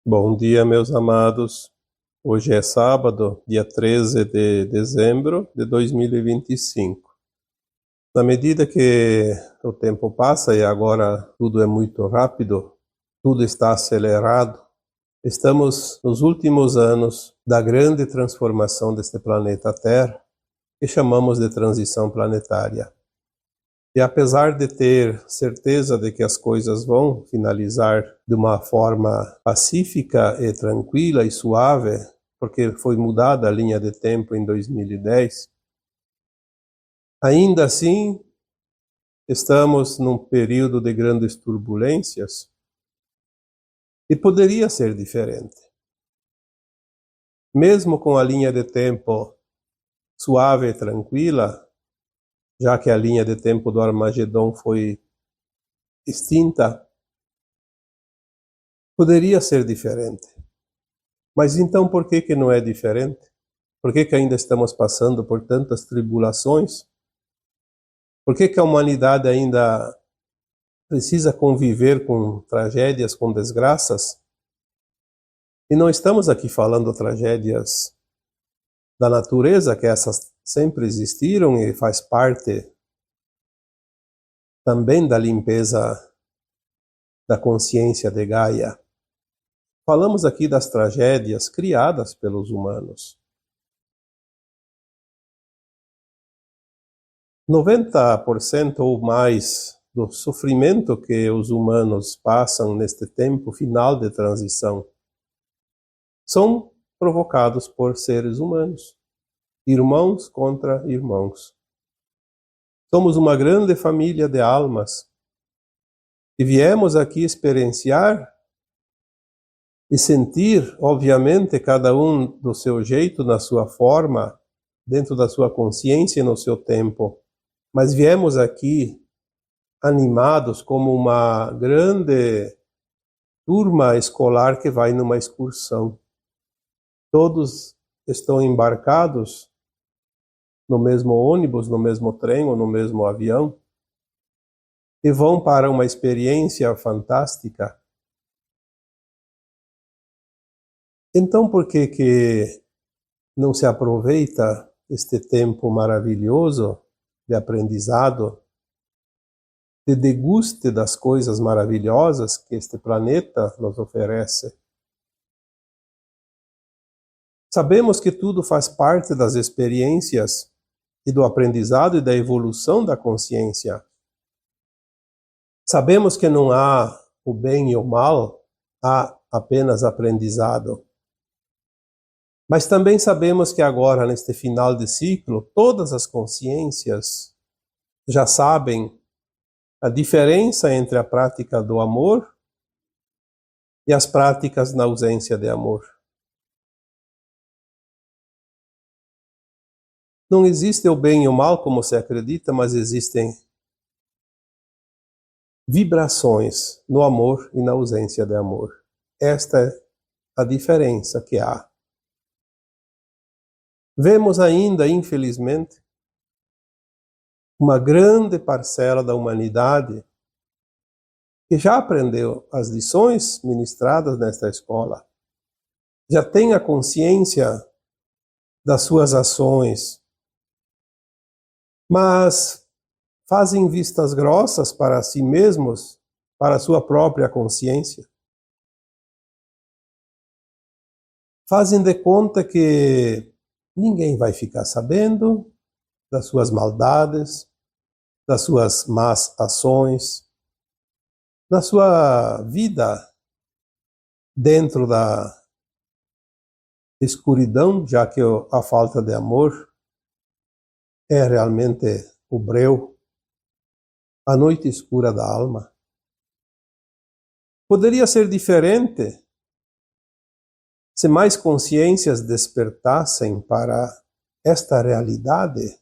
Bom dia, meus amados. Hoje é sábado, dia 13 de dezembro de 2025. Na medida que o tempo passa e agora tudo é muito rápido, tudo está acelerado, estamos nos últimos anos da grande transformação deste planeta Terra, que chamamos de transição planetária. E apesar de ter certeza de que as coisas vão finalizar de uma forma pacífica e tranquila e suave, porque foi mudada a linha de tempo em 2010, ainda assim estamos num período de grandes turbulências e poderia ser diferente. Mesmo com a linha de tempo suave e tranquila, já que a linha de tempo do Armagedon foi extinta, poderia ser diferente. Mas então por que não é diferente? Por que ainda estamos passando por tantas tribulações? Por que a humanidade ainda precisa conviver com tragédias, com desgraças? E não estamos aqui falando tragédias da natureza, que essas sempre existiram e faz parte também da limpeza da consciência de Gaia. Falamos aqui das tragédias criadas pelos humanos. 90% ou mais do sofrimento que os humanos passam neste tempo final de transição são provocados por seres humanos, irmãos contra irmãos. Somos uma grande família de almas e viemos aqui experienciar e sentir, obviamente, cada um do seu jeito, na sua forma, dentro da sua consciência e no seu tempo. Mas viemos aqui animados como uma grande turma escolar que vai numa excursão. Todos estão embarcados no mesmo ônibus, no mesmo trem ou no mesmo avião e vão para uma experiência fantástica. Então, por que não se aproveita este tempo maravilhoso de aprendizado, de deguste das coisas maravilhosas que este planeta nos oferece? Sabemos que tudo faz parte das experiências e do aprendizado e da evolução da consciência. Sabemos que não há o bem e o mal, há apenas aprendizado. Mas também sabemos que agora, neste final de ciclo, todas as consciências já sabem a diferença entre a prática do amor e as práticas na ausência de amor. Não existe o bem e o mal como se acredita, mas existem vibrações no amor e na ausência de amor. Esta é a diferença que há. Vemos ainda, infelizmente, uma grande parcela da humanidade que já aprendeu as lições ministradas nesta escola, já tem a consciência das suas ações, mas fazem vistas grossas para si mesmos, para a sua própria consciência. Fazem de conta que ninguém vai ficar sabendo das suas maldades, das suas más ações, da sua vida dentro da escuridão, já que a falta de amor é realmente o breu, a noite escura da alma. Poderia ser diferente se mais consciências despertassem para esta realidade,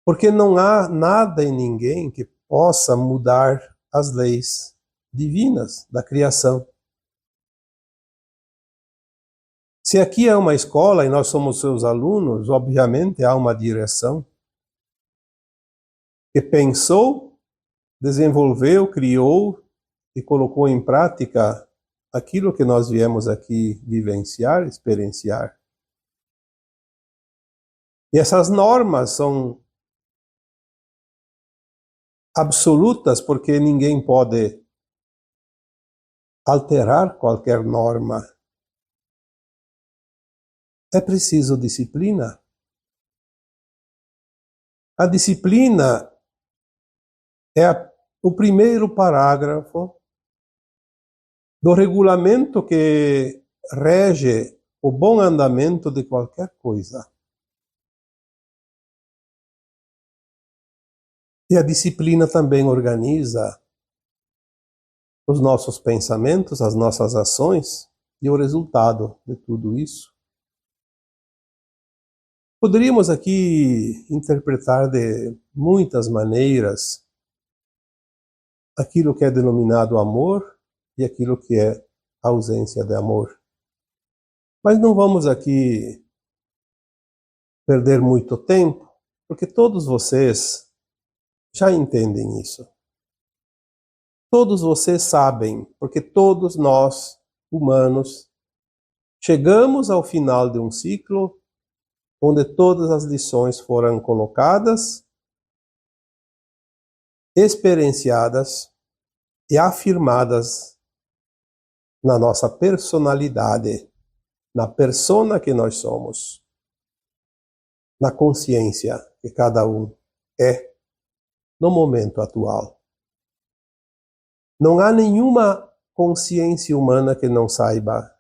porque não há nada e ninguém que possa mudar as leis divinas da criação. Se aqui é uma escola e nós somos seus alunos, obviamente há uma direção que pensou, desenvolveu, criou e colocou em prática aquilo que nós viemos aqui vivenciar, experienciar. E essas normas são absolutas porque ninguém pode alterar qualquer norma. É preciso disciplina. A disciplina é o primeiro parágrafo do regulamento que rege o bom andamento de qualquer coisa. E a disciplina também organiza os nossos pensamentos, as nossas ações e o resultado de tudo isso. Poderíamos aqui interpretar de muitas maneiras aquilo que é denominado amor e aquilo que é ausência de amor. Mas não vamos aqui perder muito tempo, porque todos vocês já entendem isso. Todos vocês sabem, porque todos nós, humanos, chegamos ao final de um ciclo onde todas as lições foram colocadas, experienciadas e afirmadas na nossa personalidade, na persona que nós somos, na consciência que cada um é no momento atual. Não há nenhuma consciência humana que não saiba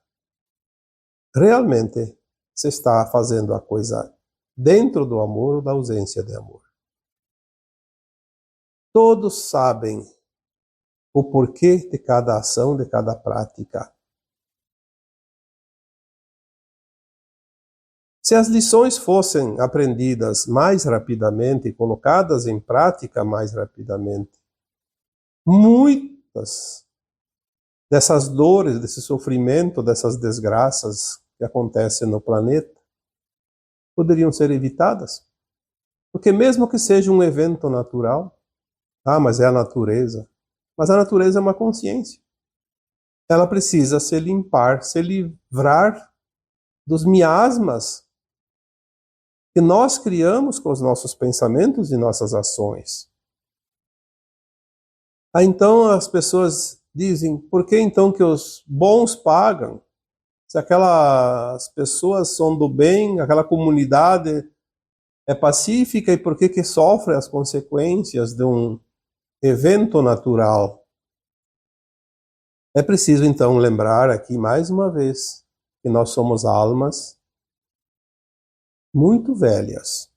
realmente se está fazendo a coisa dentro do amor ou da ausência de amor. Todos sabem o porquê de cada ação, de cada prática. Se as lições fossem aprendidas mais rapidamente e colocadas em prática mais rapidamente, muitas dessas dores, desse sofrimento, dessas desgraças que acontecem no planeta poderiam ser evitadas. Porque mesmo que seja um evento natural, mas é a natureza. Mas a natureza é uma consciência. Ela precisa se limpar, se livrar dos miasmas que nós criamos com os nossos pensamentos e nossas ações. Então as pessoas dizem, por que então que os bons pagam? Se aquelas pessoas são do bem, aquela comunidade é pacífica, e por que que sofre as consequências de um evento natural? É preciso então lembrar aqui mais uma vez que nós somos almas muito velhas.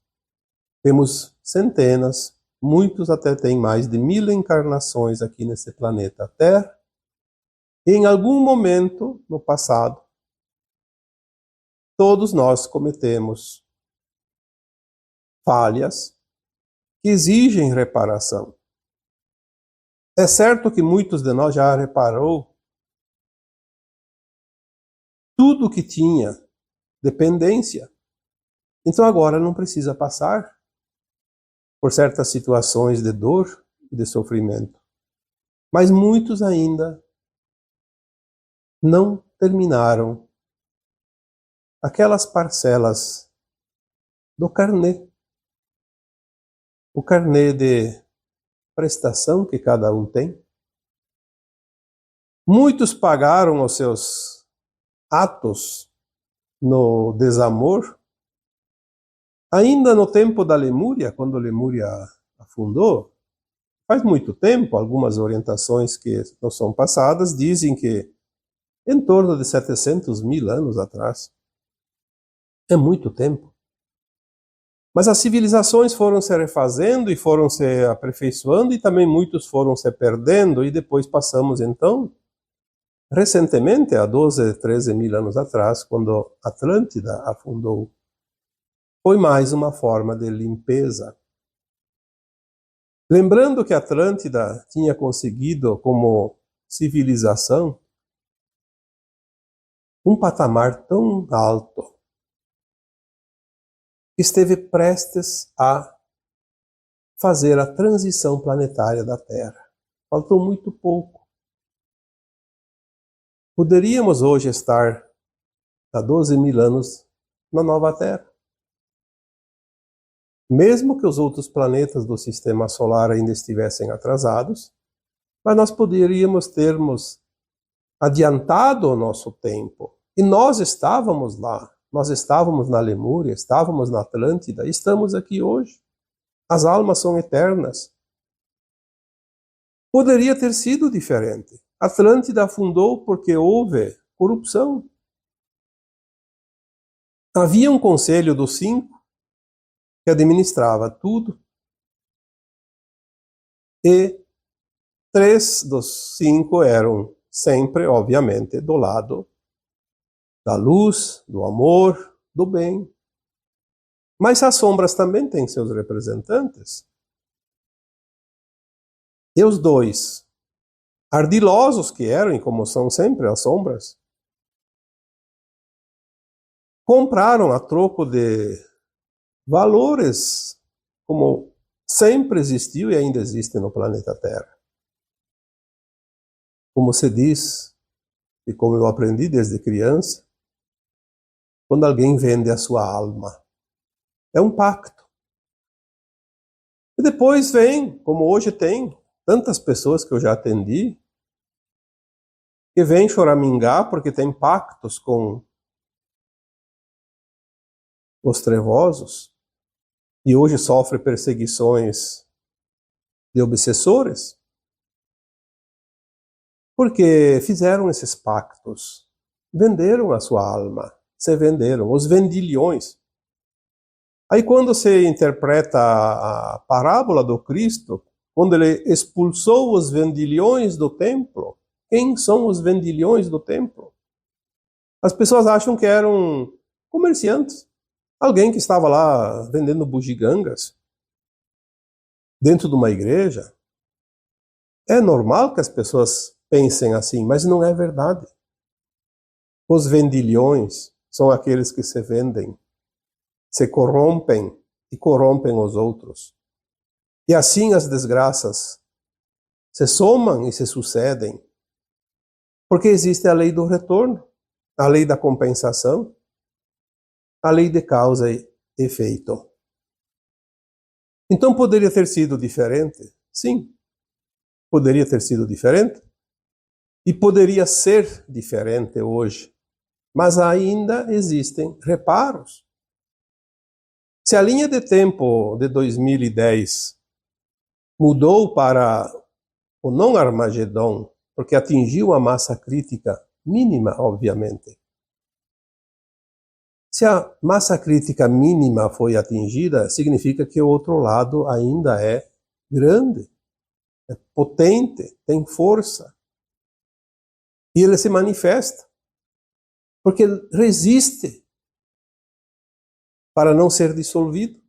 Temos centenas, muitos até têm mais de 1000 encarnações aqui nesse planeta Terra. E em algum momento no passado, todos nós cometemos falhas que exigem reparação. É certo que muitos de nós já reparou tudo que tinha dependência. Então agora não precisa passar por certas situações de dor e de sofrimento. Mas muitos ainda não terminaram aquelas parcelas do carnê. O carnê de prestação que cada um tem. Muitos pagaram os seus atos no desamor. Ainda no tempo da Lemúria, quando a Lemúria afundou, faz muito tempo, algumas orientações que nos são passadas dizem que em torno de 700.000 anos atrás. É muito tempo. Mas as civilizações foram se refazendo e foram se aperfeiçoando, e também muitos foram se perdendo, e depois passamos então, recentemente, há 12, 13.000 anos atrás, quando Atlântida afundou. Foi mais uma forma de limpeza. Lembrando que Atlântida tinha conseguido, como civilização, um patamar tão alto, que esteve prestes a fazer a transição planetária da Terra. Faltou muito pouco. poderíamos hoje estar há 12.000 anos na nova Terra. Mesmo que os outros planetas do Sistema Solar ainda estivessem atrasados, mas nós poderíamos termos adiantado o nosso tempo. E nós estávamos lá. Nós estávamos na Lemúria, estávamos na Atlântida, estamos aqui hoje. As almas são eternas. Poderia ter sido diferente. Atlântida afundou porque houve corrupção. Havia um conselho dos 5 que administrava tudo, e 3 dos 5 eram sempre, obviamente, do lado da luz, do amor, do bem. Mas as sombras também têm seus representantes. E os 2, ardilosos que eram, e como são sempre as sombras, compraram a troco de valores como sempre existiu e ainda existe no planeta Terra. Como se diz, e como eu aprendi desde criança, quando alguém vende a sua alma, é um pacto. E depois vem, como hoje tem, tantas pessoas que eu já atendi, que vêm choramingar porque tem pactos com os trevosos, e hoje sofre perseguições de obsessores, porque fizeram esses pactos, venderam a sua alma, se venderam, os vendilhões. Aí quando se interpreta a parábola do Cristo, quando ele expulsou os vendilhões do templo, quem são os vendilhões do templo? As pessoas acham que eram comerciantes. Alguém que estava lá vendendo bugigangas dentro de uma igreja. É normal que as pessoas pensem assim, mas não é verdade. Os vendilhões são aqueles que se vendem, se corrompem e corrompem os outros. E assim as desgraças se somam e se sucedem. Porque existe a lei do retorno, a lei da compensação, a lei de causa e efeito. Então poderia ter sido diferente? Sim, poderia ter sido diferente. E poderia ser diferente hoje. Mas ainda existem reparos. Se a linha de tempo de 2010 mudou para o não Armagedon, porque atingiu a massa crítica mínima, obviamente. Se a massa crítica mínima foi atingida, significa que o outro lado ainda é grande, é potente, tem força. E ele se manifesta, porque resiste para não ser dissolvido.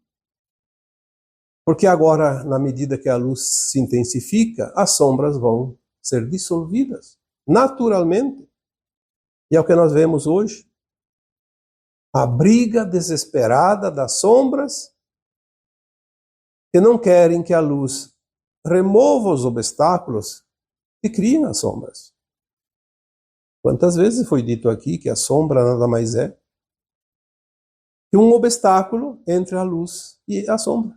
Porque agora, na medida que a luz se intensifica, as sombras vão ser dissolvidas, naturalmente. E é o que nós vemos hoje. A briga desesperada das sombras que não querem que a luz remova os obstáculos que criam as sombras. Quantas vezes foi dito aqui que a sombra nada mais é que um obstáculo entre a luz e a sombra.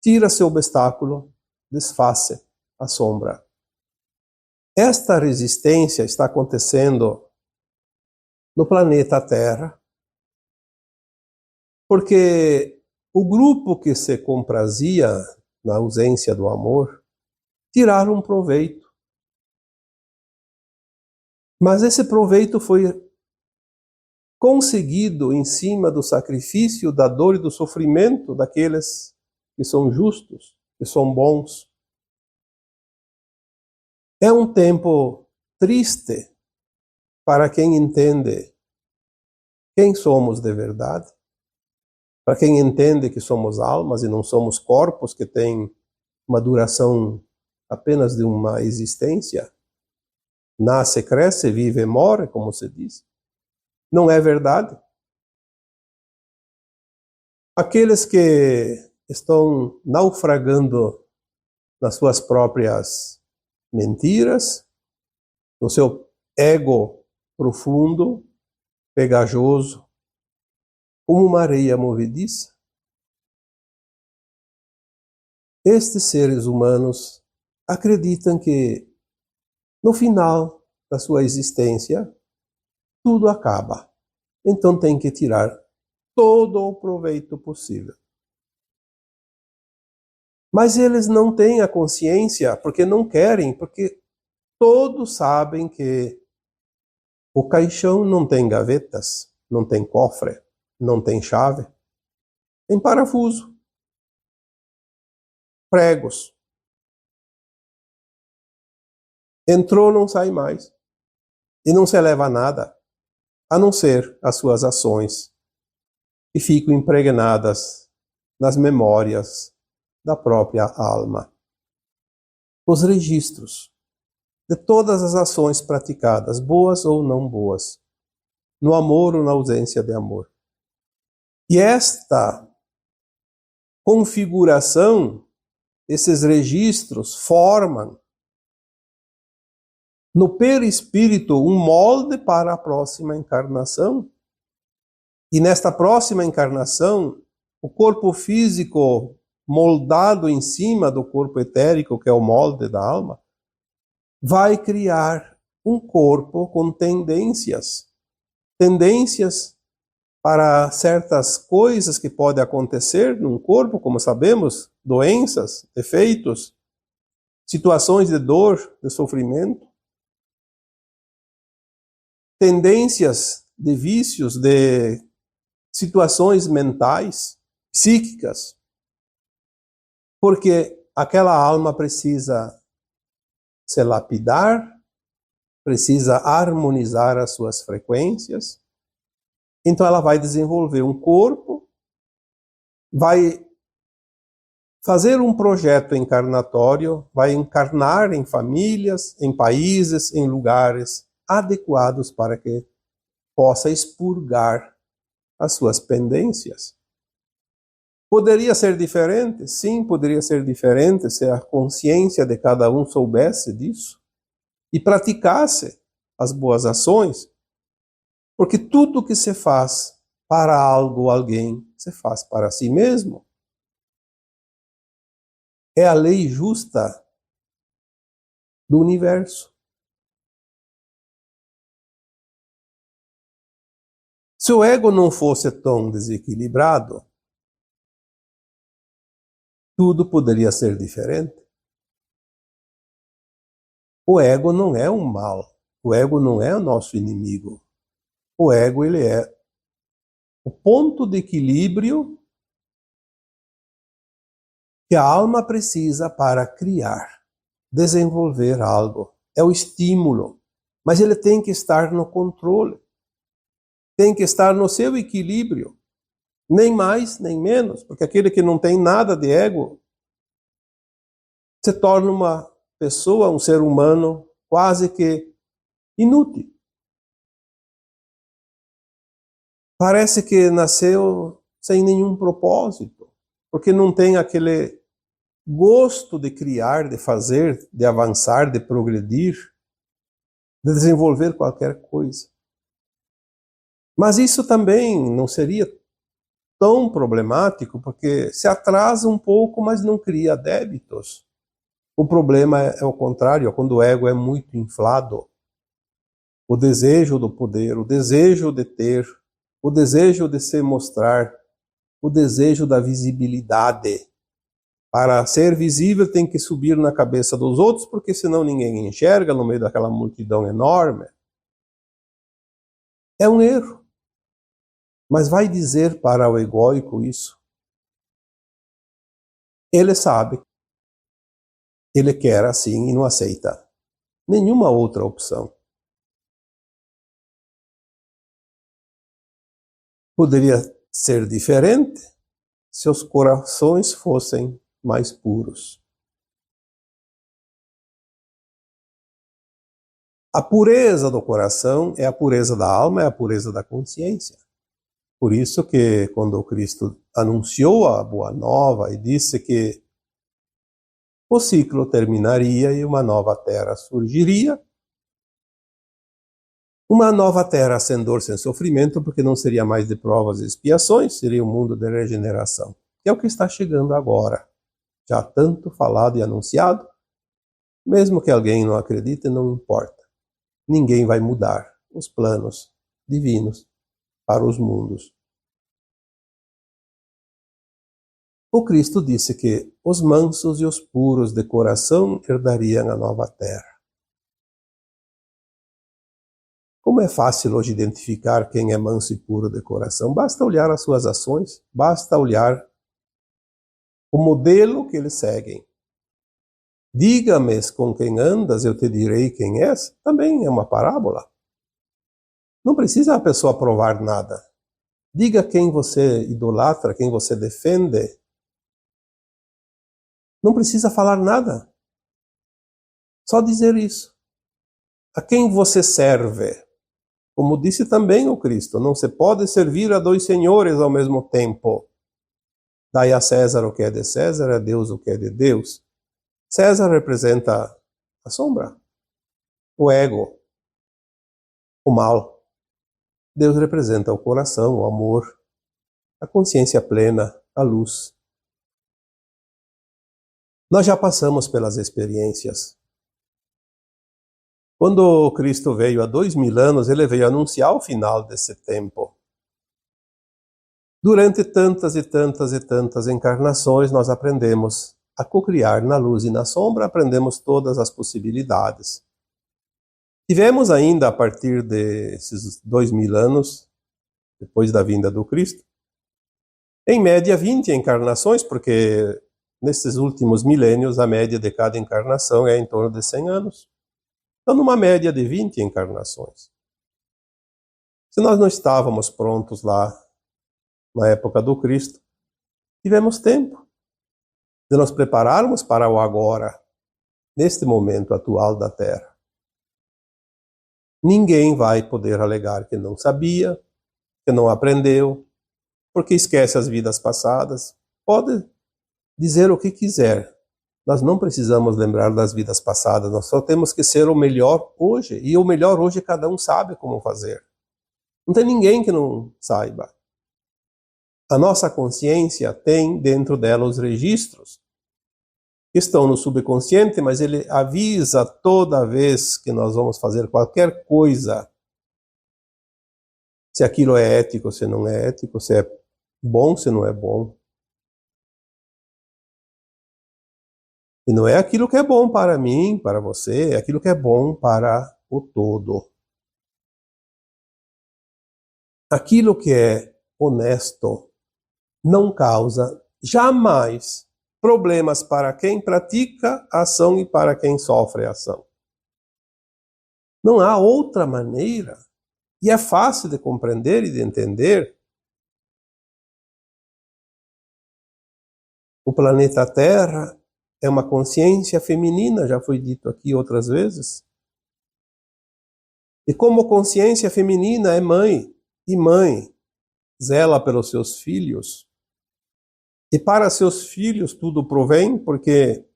Tira-se o obstáculo, desfaça a sombra. Esta resistência está acontecendo no planeta Terra, porque o grupo que se comprazia na ausência do amor tiraram um proveito. Mas esse proveito foi conseguido em cima do sacrifício, da dor e do sofrimento daqueles que são justos, que são bons. É um tempo triste para quem entende quem somos de verdade, para quem entende que somos almas e não somos corpos que têm uma duração apenas de uma existência. Nasce, cresce, vive e morre, como se diz. Não é verdade. Aqueles que estão naufragando nas suas próprias mentiras, no seu ego profundo, pegajoso, como uma areia movediça. Estes seres humanos acreditam que, no final da sua existência, tudo acaba. Então tem que tirar todo o proveito possível. Mas eles não têm a consciência, porque não querem, porque todos sabem que o caixão não tem gavetas, não tem cofre, não tem chave, tem parafuso, pregos. Entrou, não sai mais. E não se leva nada, a não ser as suas ações, que ficam impregnadas nas memórias da própria alma. Os registros de todas as ações praticadas, boas ou não boas, no amor ou na ausência de amor. E esta configuração, esses registros, formam no perispírito um molde para a próxima encarnação. E nesta próxima encarnação, o corpo físico moldado em cima do corpo etérico, que é o molde da alma, vai criar um corpo com tendências para certas coisas que podem acontecer num corpo, como sabemos, doenças, defeitos, situações de dor, de sofrimento, tendências de vícios, de situações mentais, psíquicas, porque aquela alma precisa se lapidar, precisa harmonizar as suas frequências. Então ela vai desenvolver um corpo, vai fazer um projeto encarnatório, vai encarnar em famílias, em países, em lugares adequados para que possa expurgar as suas pendências. Poderia ser diferente? Sim, poderia ser diferente se a consciência de cada um soubesse disso e praticasse as boas ações, porque tudo que se faz para algo ou alguém, se faz para si mesmo. É a lei justa do universo. Se o ego não fosse tão desequilibrado, tudo poderia ser diferente. O ego não é um mal. O ego não é o nosso inimigo. O ego, ele é o ponto de equilíbrio que a alma precisa para criar, desenvolver algo. É o estímulo. Mas ele tem que estar no controle. Tem que estar no seu equilíbrio. Nem mais, nem menos. Porque aquele que não tem nada de ego se torna uma pessoa, um ser humano, quase que inútil. Parece que nasceu sem nenhum propósito, porque não tem aquele gosto de criar, de fazer, de avançar, de progredir, de desenvolver qualquer coisa. Mas isso também não seria tão problemático, porque se atrasa um pouco, mas não cria débitos. O problema é o contrário, é quando o ego é muito inflado. O desejo do poder, o desejo de ter, o desejo de se mostrar, o desejo da visibilidade. Para ser visível tem que subir na cabeça dos outros, porque senão ninguém enxerga no meio daquela multidão enorme. É um erro. Mas vai dizer para o egóico isso? Ele sabe. Ele quer assim e não aceita nenhuma outra opção. Poderia ser diferente se os corações fossem mais puros. A pureza do coração é a pureza da alma, é a pureza da consciência. Por isso que quando o Cristo anunciou a Boa Nova e disse que o ciclo terminaria e uma nova terra surgiria, Uma nova terra sem dor, sem sofrimento, porque não seria mais de provas e expiações, seria um mundo de regeneração. Que é o que está chegando agora. Já tanto falado e anunciado, mesmo que alguém não acredite, não importa. Ninguém vai mudar os planos divinos para os mundos. O Cristo disse que os mansos e os puros de coração herdariam a nova terra. Como é fácil hoje identificar quem é manso e puro de coração? Basta olhar as suas ações, basta olhar o modelo que eles seguem. Diga-me com quem andas, eu te direi quem és. Também é uma parábola. Não precisa a pessoa provar nada. Diga quem você idolatra, quem você defende. Não precisa falar nada. Só dizer isso. A quem você serve? Como disse também o Cristo, não se pode servir a dois senhores ao mesmo tempo. Dai a César o que é de César, a Deus o que é de Deus. César representa a sombra, o ego, o mal. Deus representa o coração, o amor, a consciência plena, a luz. Nós já passamos pelas experiências. Quando Cristo veio há 2000 anos, ele veio anunciar o final desse tempo. Durante tantas e tantas e tantas encarnações, nós aprendemos a cocriar na luz e na sombra, aprendemos todas as possibilidades. Tivemos ainda, a partir desses 2000 anos, depois da vinda do Cristo, em média 20 encarnações, porque nesses últimos milênios a média de cada encarnação é em torno de 100 anos. Então, numa média de 20 encarnações. Se nós não estávamos prontos lá na época do Cristo, tivemos tempo de nos prepararmos para o agora, neste momento atual da Terra. Ninguém vai poder alegar que não sabia, que não aprendeu, porque esquece as vidas passadas. Pode dizer o que quiser. Nós não precisamos lembrar das vidas passadas, nós só temos que ser o melhor hoje. E o melhor hoje cada um sabe como fazer. Não tem ninguém que não saiba. A nossa consciência tem dentro dela os registros que estão no subconsciente, mas ele avisa toda vez que nós vamos fazer qualquer coisa, se aquilo é ético, se não é ético, se é bom, se não é bom. E não é aquilo que é bom para mim, para você, é aquilo que é bom para o todo. Aquilo que é honesto não causa jamais problemas para quem pratica a ação e para quem sofre a ação. Não há outra maneira, e é fácil de compreender e de entender. O planeta Terra é uma consciência feminina, já foi dito aqui outras vezes. E como consciência feminina é mãe, e mãe zela pelos seus filhos, e para seus filhos tudo provém, porque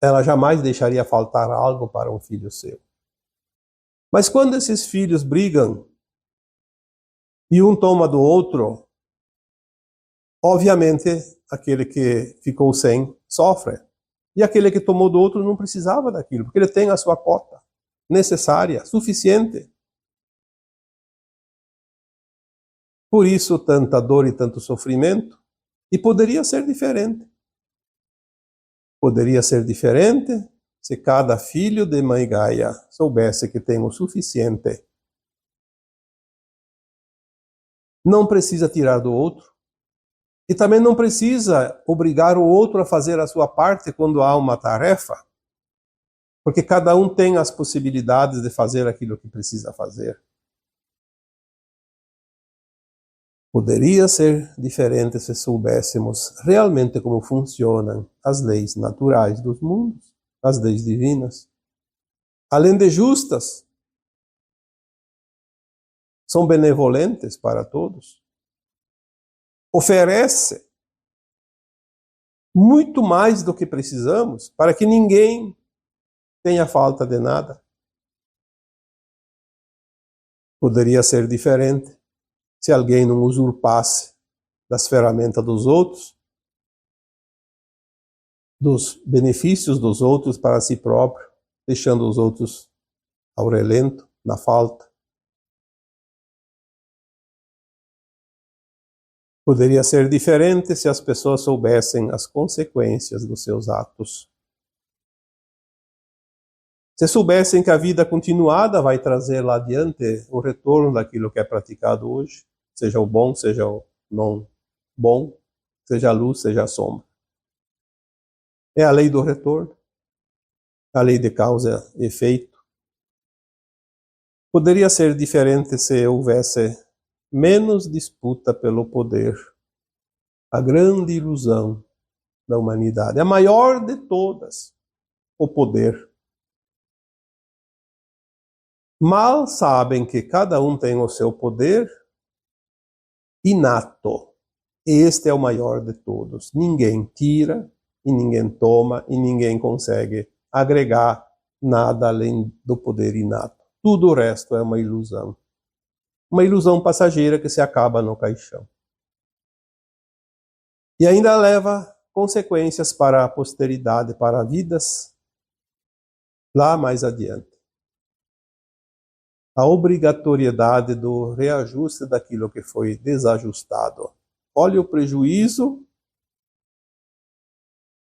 ela jamais deixaria faltar algo para um filho seu. Mas quando esses filhos brigam, e um toma do outro, obviamente aquele que ficou sem sofre. E aquele que tomou do outro não precisava daquilo, porque ele tem a sua cota necessária, suficiente. Por isso, tanta dor e tanto sofrimento. E poderia ser diferente. Poderia ser diferente se cada filho de Mãe Gaia soubesse que tem o suficiente. Não precisa tirar do outro. E também não precisa obrigar o outro a fazer a sua parte quando há uma tarefa. Porque cada um tem as possibilidades de fazer aquilo que precisa fazer. Poderia ser diferente se soubéssemos realmente como funcionam as leis naturais dos mundos, as leis divinas. Além de justas, são benevolentes para todos. Oferece muito mais do que precisamos para que ninguém tenha falta de nada. Poderia ser diferente se alguém não usurpasse das ferramentas dos outros, dos benefícios dos outros para si próprio, deixando os outros ao relento, na falta. Poderia ser diferente se as pessoas soubessem as consequências dos seus atos. Se soubessem que a vida continuada vai trazer lá adiante o retorno daquilo que é praticado hoje, seja o bom, seja o não bom, seja a luz, seja a sombra. É a lei do retorno, a lei de causa e efeito. Poderia ser diferente se houvesse menos disputa pelo poder. A grande ilusão da humanidade, a maior de todas, o poder. Mal sabem que cada um tem o seu poder inato. Este é o maior de todos. Ninguém tira, e ninguém toma, e ninguém consegue agregar nada além do poder inato. Tudo o resto é uma ilusão. Uma ilusão passageira que se acaba no caixão. E ainda leva consequências para a posteridade, para vidas lá mais adiante. A obrigatoriedade do reajuste daquilo que foi desajustado. Olha o prejuízo.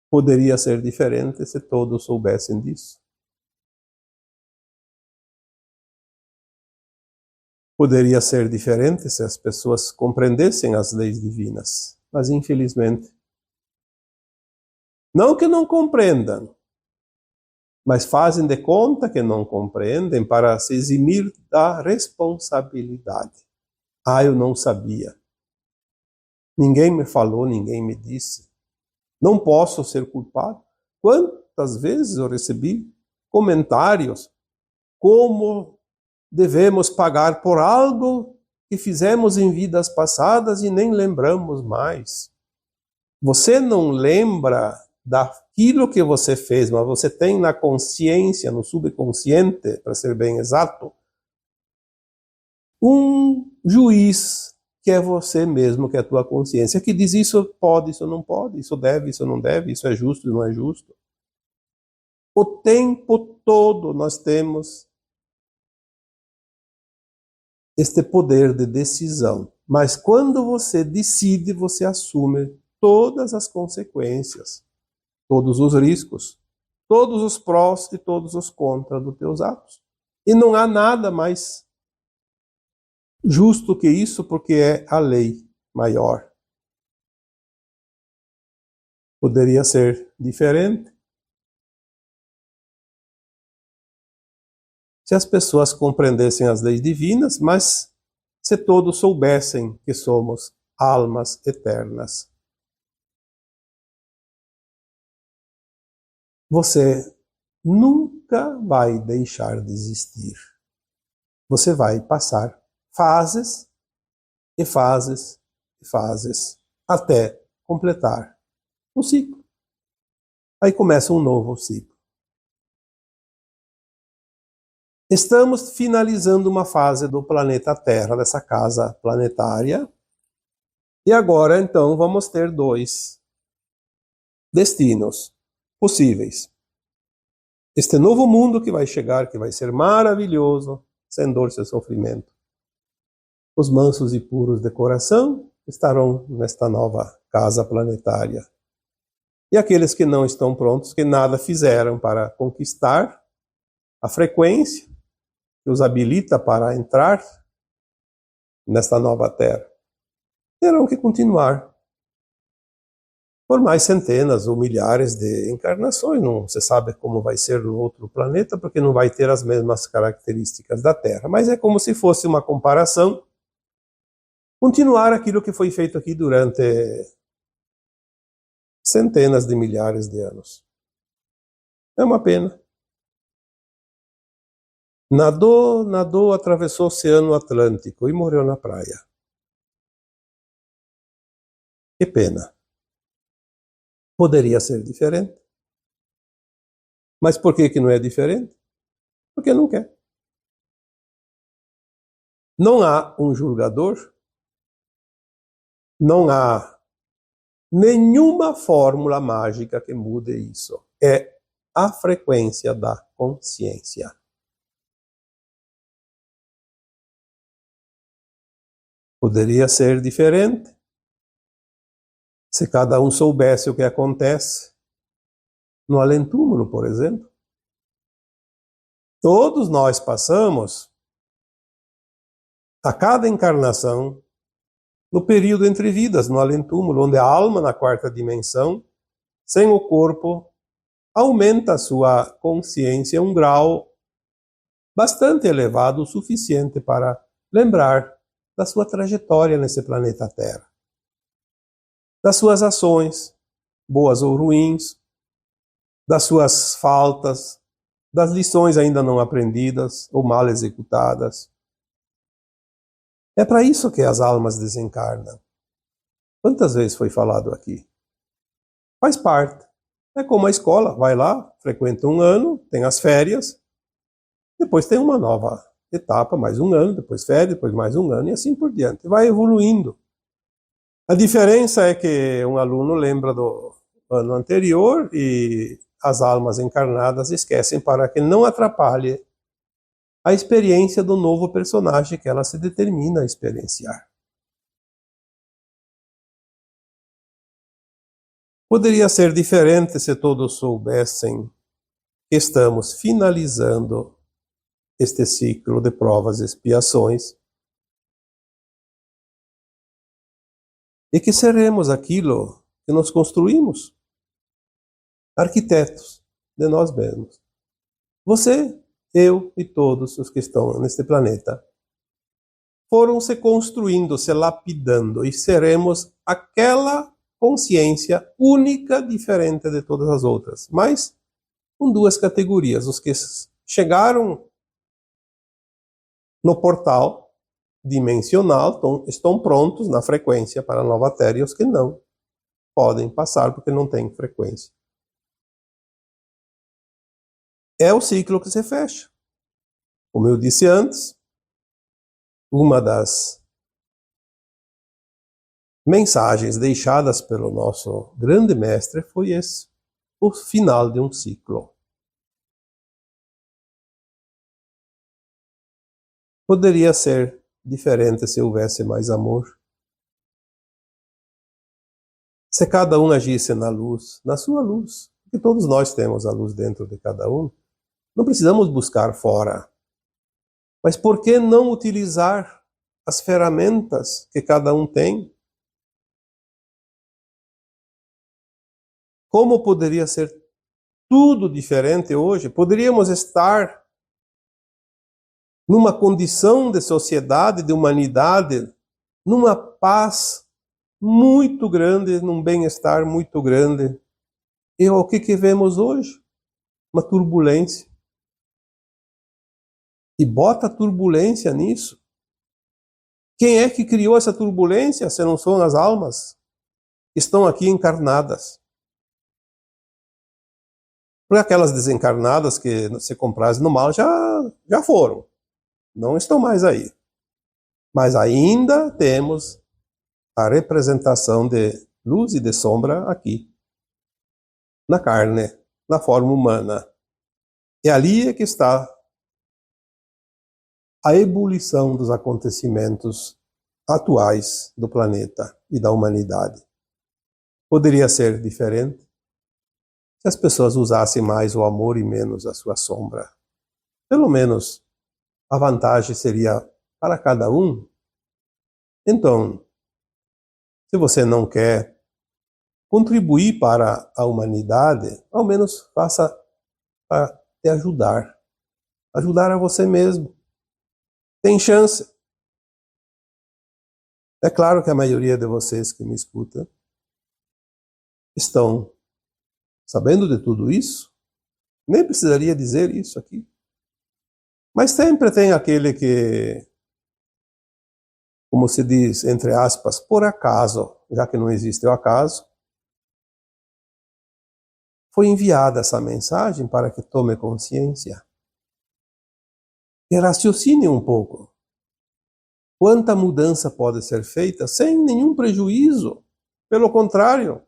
Poderia ser diferente se todos soubessem disso. Poderia ser diferente se as pessoas compreendessem as leis divinas. Mas, infelizmente, não que não compreendam, mas fazem de conta que não compreendem para se eximir da responsabilidade. Ah, eu não sabia. Ninguém me falou, ninguém me disse. Não posso ser culpado. Quantas vezes eu recebi comentários como devemos pagar por algo que fizemos em vidas passadas e nem lembramos mais. Você não lembra daquilo que você fez, mas você tem na consciência, no subconsciente, para ser bem exato, um juiz que é você mesmo, que é a tua consciência, que diz isso pode, isso não pode, isso deve, isso não deve, isso é justo, isso não é justo. O tempo todo nós temos este poder de decisão. Mas quando você decide, você assume todas as consequências, todos os riscos, todos os prós e todos os contras dos teus atos. E não há nada mais justo que isso, porque é a lei maior. Poderia ser diferente se as pessoas compreendessem as leis divinas, mas se todos soubessem que somos almas eternas. Você nunca vai deixar de existir. Você vai passar fases e fases e fases até completar um ciclo. Aí começa um novo ciclo. Estamos finalizando uma fase do planeta Terra, dessa casa planetária. E agora, então, vamos ter 2 destinos possíveis. Este novo mundo que vai chegar, que vai ser maravilhoso, sem dor, sem sofrimento. Os mansos e puros de coração estarão nesta nova casa planetária. E aqueles que não estão prontos, que nada fizeram para conquistar a frequência que os habilita para entrar nesta nova Terra, terão que continuar por mais centenas ou milhares de encarnações. Não se sabe como vai ser no outro planeta, porque não vai ter as mesmas características da Terra. Mas é como se fosse uma comparação. Continuar aquilo que foi feito aqui durante centenas de milhares de anos. É uma pena. Nadou, atravessou o Oceano Atlântico e morreu na praia. Que pena. Poderia ser diferente. Mas por que não é diferente? Porque não quer. Não há um julgador, não há nenhuma fórmula mágica que mude isso. É a frequência da consciência. Poderia ser diferente se cada um soubesse o que acontece no além-túmulo, por exemplo. Todos nós passamos a cada encarnação no período entre vidas, no além-túmulo, onde a alma, na quarta dimensão, sem o corpo, aumenta a sua consciência a um grau bastante elevado, o suficiente para lembrar da sua trajetória nesse planeta Terra, das suas ações, boas ou ruins, das suas faltas, das lições ainda não aprendidas ou mal executadas. É para isso que as almas desencarnam. Quantas vezes foi falado aqui? Faz parte. É como a escola, vai lá, frequenta um ano, tem as férias, depois tem uma nova etapa, mais um ano, depois férias, depois mais um ano, e assim por diante. Vai evoluindo. A diferença é que um aluno lembra do ano anterior e as almas encarnadas esquecem para que não atrapalhe a experiência do novo personagem que ela se determina a experienciar. Poderia ser diferente se todos soubessem que estamos finalizando este ciclo de provas e expiações e que seremos aquilo que nos construímos, arquitetos de nós mesmos. Você, eu e todos os que estão neste planeta foram se construindo, se lapidando, e seremos aquela consciência única, diferente de todas as outras, mas com duas categorias: os que chegaram no portal dimensional, estão prontos na frequência para a nova Terra, e os que não podem passar porque não têm frequência. É o ciclo que se fecha. Como eu disse antes, uma das mensagens deixadas pelo nosso grande mestre foi esse: o final de um ciclo. Poderia ser diferente se houvesse mais amor. Se cada um agisse na luz, na sua luz, porque todos nós temos a luz dentro de cada um, não precisamos buscar fora. Mas por que não utilizar as ferramentas que cada um tem? Como poderia ser tudo diferente hoje? Poderíamos estar numa condição de sociedade, de humanidade, numa paz muito grande, num bem-estar muito grande. E o que vemos hoje? Uma turbulência. E bota turbulência nisso. Quem é que criou essa turbulência, se não são as almas que estão aqui encarnadas? Porque aquelas desencarnadas que se compraram no mal já foram. Não estão mais aí. Mas ainda temos a representação de luz e de sombra aqui, na carne, na forma humana. E ali é que está a ebulição dos acontecimentos atuais do planeta e da humanidade. Poderia ser diferente se as pessoas usassem mais o amor e menos a sua sombra. Pelo menos a vantagem seria para cada um. Então, se você não quer contribuir para a humanidade, ao menos faça para te ajudar. Ajudar a você mesmo. Tem chance. É claro que a maioria de vocês que me escutam estão sabendo de tudo isso. Nem precisaria dizer isso aqui. Mas sempre tem aquele que, como se diz, entre aspas, por acaso, já que não existe o acaso, foi enviada essa mensagem para que tome consciência e raciocine um pouco. Quanta mudança pode ser feita sem nenhum prejuízo? Pelo contrário,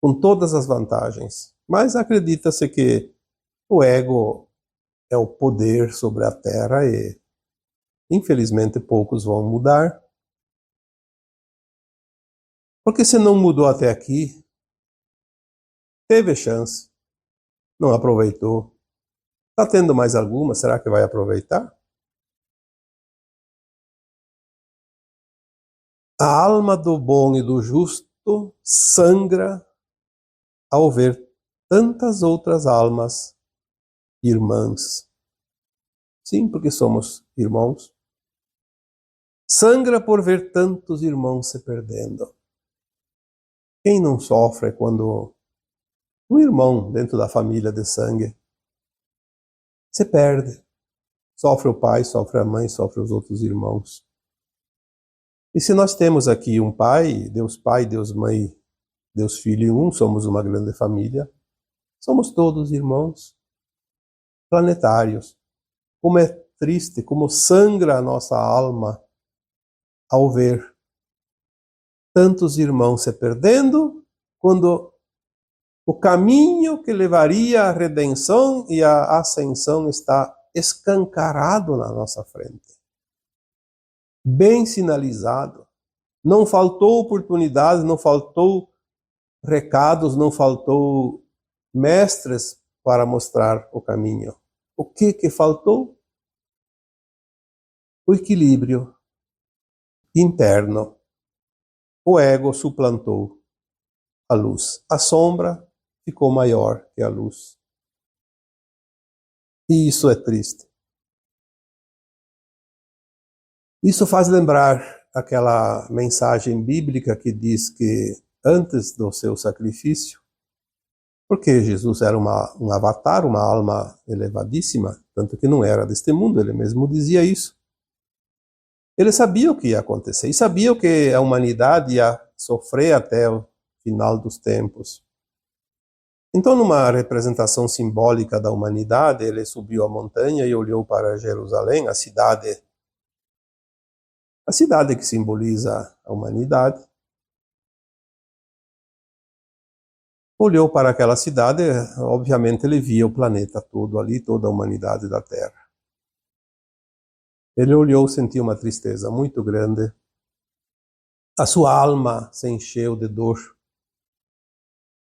com todas as vantagens. Mas acredita-se que o ego é o poder sobre a Terra e, infelizmente, poucos vão mudar. Porque se não mudou até aqui, teve chance, não aproveitou. Está tendo mais alguma? Será que vai aproveitar? A alma do bom e do justo sangra ao ver tantas outras almas irmãs. Sim, porque somos irmãos. Sangra por ver tantos irmãos se perdendo. Quem não sofre quando um irmão dentro da família de sangue se perde? Sofre o pai, sofre a mãe, sofre os outros irmãos. E se nós temos aqui um pai, Deus mãe, Deus filho em um, somos uma grande família, somos todos irmãos planetários. Como é triste, como sangra a nossa alma ao ver tantos irmãos se perdendo, quando o caminho que levaria à redenção e à ascensão está escancarado na nossa frente. Bem sinalizado. Não faltou oportunidades, não faltou recados, não faltou mestres para mostrar o caminho. O que faltou? O equilíbrio interno. O ego suplantou a luz. A sombra ficou maior que a luz. E isso é triste. Isso faz lembrar aquela mensagem bíblica que diz que antes do seu sacrifício, porque Jesus era um avatar, uma alma elevadíssima, tanto que não era deste mundo, ele mesmo dizia isso. Ele sabia o que ia acontecer, e sabia que a humanidade ia sofrer até o final dos tempos. Então, numa representação simbólica da humanidade, ele subiu a montanha e olhou para Jerusalém, a cidade que simboliza a humanidade. Olhou para aquela cidade, obviamente ele via o planeta todo ali, toda a humanidade da Terra. Ele olhou, sentiu uma tristeza muito grande. A sua alma se encheu de dor.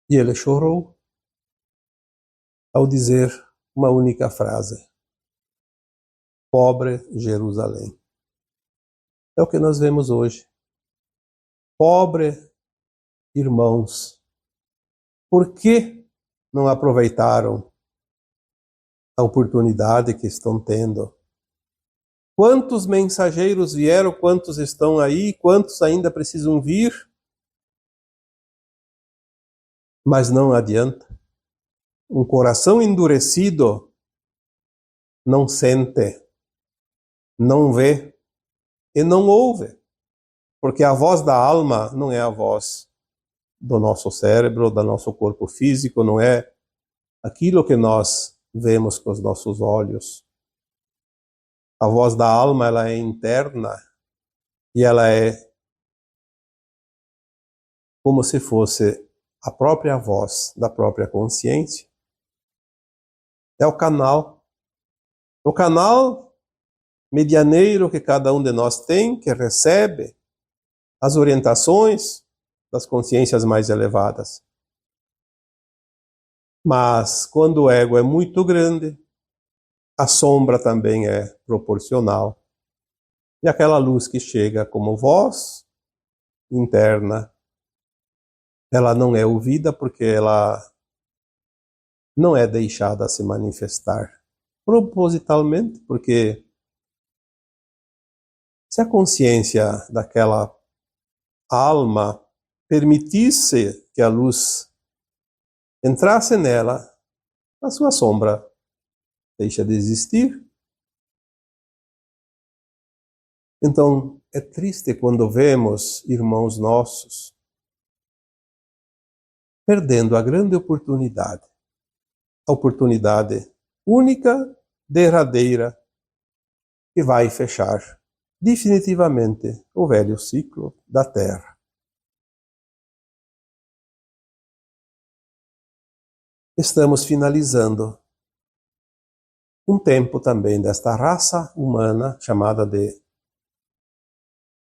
E ele chorou ao dizer uma única frase: pobre Jerusalém. É o que nós vemos hoje. Pobre irmãos. Por que não aproveitaram a oportunidade que estão tendo? Quantos mensageiros vieram, quantos estão aí, quantos ainda precisam vir? Mas não adianta. Um coração endurecido não sente, não vê e não ouve. Porque a voz da alma não é a voz do nosso cérebro, do nosso corpo físico, não é aquilo que nós vemos com os nossos olhos. A voz da alma, ela é interna e ela é como se fosse a própria voz da própria consciência. É o canal medianeiro que cada um de nós tem, que recebe as orientações das consciências mais elevadas. Mas quando o ego é muito grande, a sombra também é proporcional. E aquela luz que chega como voz interna, ela não é ouvida porque ela não é deixada se manifestar propositalmente, porque se a consciência daquela alma permitisse que a luz entrasse nela, a sua sombra deixa de existir. Então, é triste quando vemos irmãos nossos perdendo a grande oportunidade, a oportunidade única, derradeira, que vai fechar definitivamente o velho ciclo da Terra. Estamos finalizando um tempo também desta raça humana, chamada de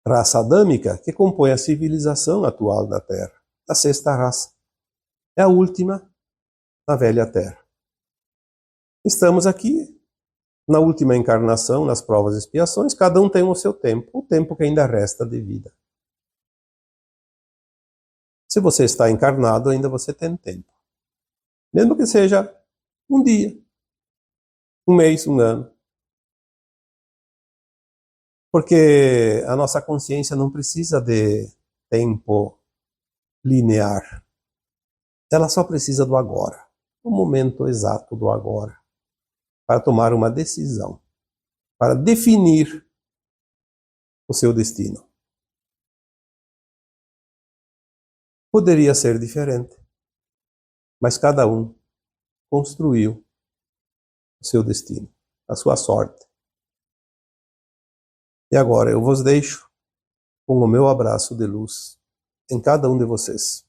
raça adâmica, que compõe a civilização atual da Terra. A sexta raça. É a última na velha Terra. Estamos aqui na última encarnação, nas provas e expiações, cada um tem o seu tempo, o tempo que ainda resta de vida. Se você está encarnado, ainda você tem tempo. Mesmo que seja um dia, um mês, um ano. Porque a nossa consciência não precisa de tempo linear. Ela só precisa do agora, o momento exato do agora, para tomar uma decisão, para definir o seu destino. Poderia ser diferente, mas cada um construiu o seu destino, a sua sorte. E agora eu vos deixo com o meu abraço de luz em cada um de vocês.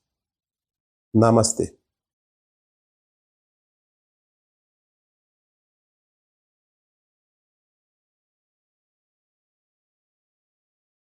Namastê.